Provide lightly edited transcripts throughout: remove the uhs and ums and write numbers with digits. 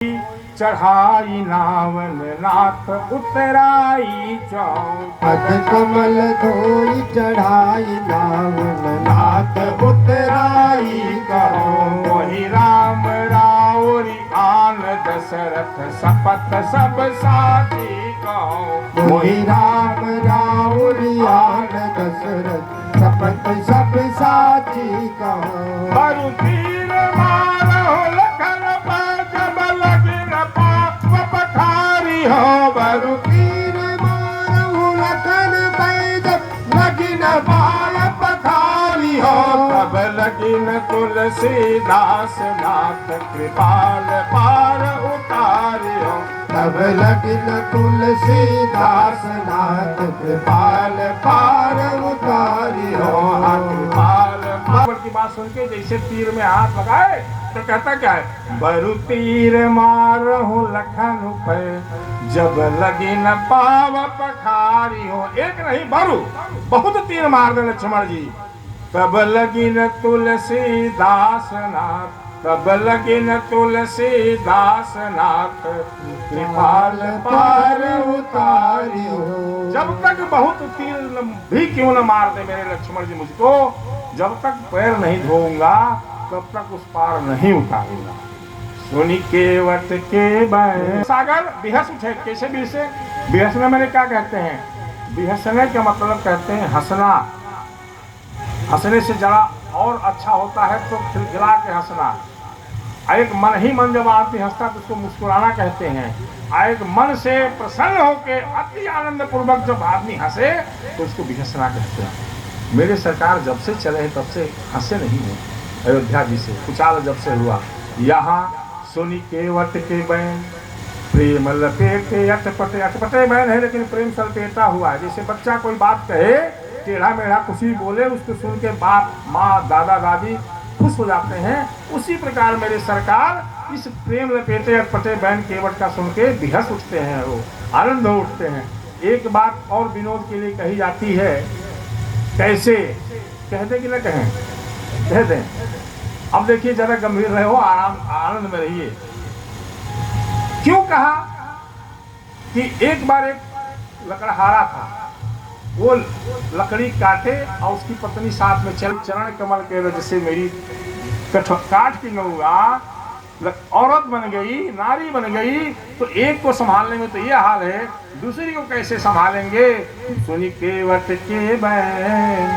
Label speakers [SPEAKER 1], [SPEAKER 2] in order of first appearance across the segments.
[SPEAKER 1] चढ़ाई नावन नाथ उतराई चौक
[SPEAKER 2] पद कमल धोई चढ़ाई नावन नाथ उतराई कहो।
[SPEAKER 1] वही राम रावरी आन दशरथ सपथ सब साथी कहो।
[SPEAKER 2] वही राम रावरी आन दशरथ सपथ सब साची कहो।
[SPEAKER 1] बरु तीर मारो लखन पर जब लगिन पाप पखारी हो। बरु
[SPEAKER 2] तीर मारहु लखन पर जब लगिन बाल पखारी हो।
[SPEAKER 1] तब लगिन तुलसीदास नाथ कृपाल पार उतारियो।
[SPEAKER 2] तब लगिन तुलसीदास नाथ कृपाल पार उतारियो।
[SPEAKER 1] कृपाल पार की बात सुन के जैसे तीर में हाथ लगाए तो कहता क्या है, बरु तीर मारहु लखन पे जब लगिन पाव पखारी हो। एक नहीं बरु बहुत तीर मार दे लक्ष्मण जी। तब लगिन तुलसीदास नाथ, तब लगिन तुलसीदास नाथ कृपाल पार उतारियो। जब तक बहुत तीर भी क्यों न मार दे मेरे लक्ष्मण जी मुझको, जब तक पैर नहीं धोऊंगा तब तक उस पार नहीं उतारूंगा। सुनी केवट के बैन सागर बिहस उठे। कैसे बिहसे? बिहसने मैंने क्या कहते हैं? बिहसने का मतलब कहते हैं हंसना। हंसने से जरा और अच्छा होता है तो खिलखिला के हंसना। एक मन ही मन जब आदमी हंसता तो उसको मुस्कुराना कहते हैं। एक मन से प्रसन्न होकर अति आनंद पूर्वक जब आदमी हंसे तो उसको बिहसना कहते हैं। मेरे सरकार जब से चले हैं तब से हंसे नहीं है। अयोध्या जी से कुचाल जब से हुआ, यहाँ सुनी केवट के बैन प्रेम लपेटे अटपटे। अटपटे बैन है लेकिन प्रेम से लपेटा हुआ है। जैसे बच्चा कोई बात कहे टेढ़ा मेढ़ा कुछ भी बोले, उसको सुन के बाप माँ दादा दादी खुश हो जाते हैं। उसी प्रकार मेरे सरकार इस प्रेम लपेटे अटपटे बैन केवट का सुन के बिहस उठते हैं, वो आनंद हो उठते हैं। एक बात और विनोद के लिए कही जाती है। कैसे? कह दे कि न कहें? कह दें। अब देखिए जरा गंभीर रहे हो, आराम आनंद में रहिए। क्यों कहा कि एक बार एक लकड़हारा था, वो लकड़ी काटे और उसकी पत्नी साथ में चल। चरण कमल के वजह से मेरी काट की नौआ औरत बन गई, नारी बन गई, तो एक को संभालने में तो ये हाल है, दूसरी को कैसे संभालेंगे? सुनी केवट के बैन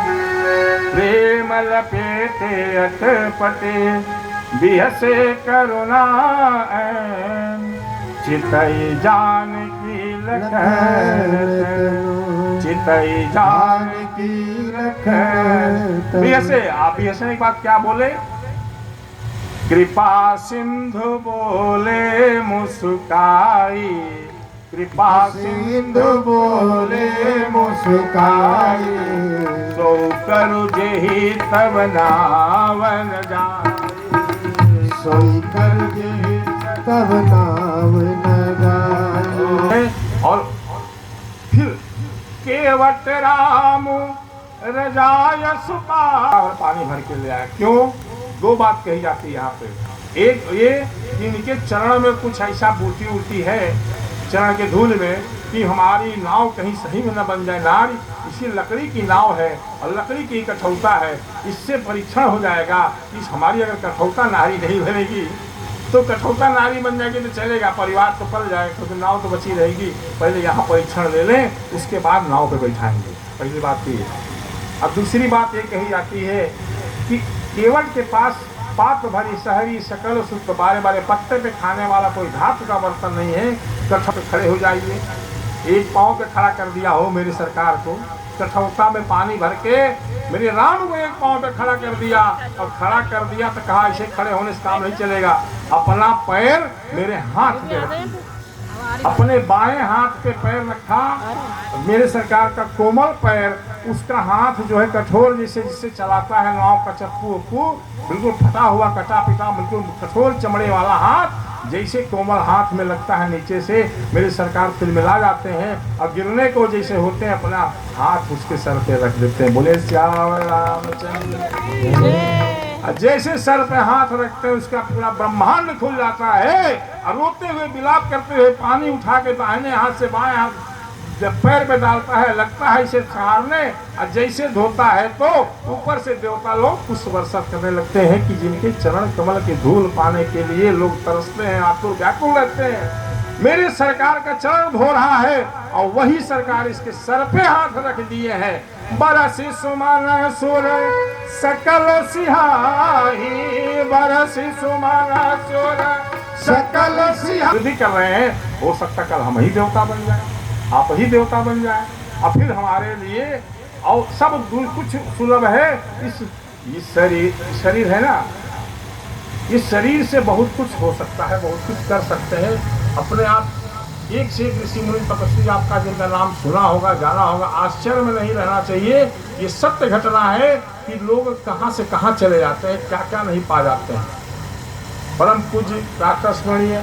[SPEAKER 1] प्रेम लपेटे अटपटे बिहसे करुणा चितई जान की लखन, चितई जान की लखन। बिहसे आप बिहसने के बाद क्या बोले? कृपा सिंधु बोले मुस्काई, कृपा सिंधु बोले मुस्काई। सो करु जेहि तब नावन जाई,
[SPEAKER 2] सो करु जेहि तब नावन जाई।
[SPEAKER 1] और फिर केवट राम रजाय सुपा और पानी भर के ले आया। क्यों? दो बात कही जाती है यहाँ पे। एक ये कि इनके चरण में कुछ ऐसा बूटी उठी है चरण के धूल में कि हमारी नाव कहीं सही में न बन जाए। नारी इसी लकड़ी की नाव है और लकड़ी की कठौता है, इससे परीक्षण हो जाएगा कि हमारी अगर कठौता नारी नहीं बनेगी तो कठौता नारी बन जाएगी तो चलेगा, परिवार तो पल जाएगा, तो नाव तो बची रहेगी। पहले यहाँ परीक्षण ले लें, उसके बाद नाव पे बैठाएंगे। पहली बात ये। अब दूसरी बात ये कही जाती है कि केवट के पास पात्र भरी शहरी सकल सुख बारे बारे पत्ते पे खाने वाला कोई धातु का बर्तन नहीं है। कठौते पे खड़े हो जाइए। एक पाँव पे खड़ा कर दिया हो मेरी सरकार को, कठौता में पानी भर के मेरे राम को एक पाँव पे खड़ा कर दिया, और खड़ा कर दिया तो कहा ऐसे खड़े होने से काम नहीं चलेगा। अपना पैर मेरे हाथ में रखिए। अपने बाएं हाथ पे पैर रखा, मेरे सरकार का कोमल पैर, उसका हाथ जो है कठोर जैसे जिससे चलाता है नाव का चप्पू उप्पू, बिल्कुल फटा हुआ कटा पिटा बिल्कुल कठोर चमड़े वाला हाथ, जैसे कोमल हाथ में लगता है नीचे से मेरे सरकार तिलमिला जाते हैं और गिरने को जैसे होते हैं अपना हाथ उसके सर पे रख देते हैं। बोले श्याम रामचंद्र। और जैसे सर पे हाथ रखते हैं उसका पूरा ब्रह्मांड खुल जाता है और रोते हुए विलाप करते हुए पानी उठा के दाहिने हाथ से बाएं हाथ जब पैर में डालता है लगता है इसे सहारने और जैसे धोता है तो ऊपर से देवता लोग पुष्प वर्षा करने लगते हैं कि जिनके चरण कमल की धूल पाने के लिए लोग तरसते हैं, आतुर व्याकुल रहते हैं। मेरे सरकार का चरण धो रहा है और वही सरकार इसके सर पे हाथ रख दिए हैं। बरसी सुमन सुर सकल सिहाही, बरसी सुमन सुर सकल सिहाही कर रहे हैं। हो सकता कल हम ही देवता बन जाए, आप ही देवता बन जाए और फिर हमारे लिए और सब कुछ सुलभ है। इस शरीर है ना, इस शरीर से बहुत कुछ हो सकता है, बहुत कुछ कर सकते हैं अपने आप। एक से एक ऋषि मुनि तपस्वी आपका जिनका नाम सुना होगा, जाना होगा, आश्चर्य में नहीं रहना चाहिए। ये सत्य घटना है कि लोग कहाँ से कहाँ चले जाते हैं, क्या क्या नहीं पा जाते हैं। परम पूज्य प्रातः स्मरणीय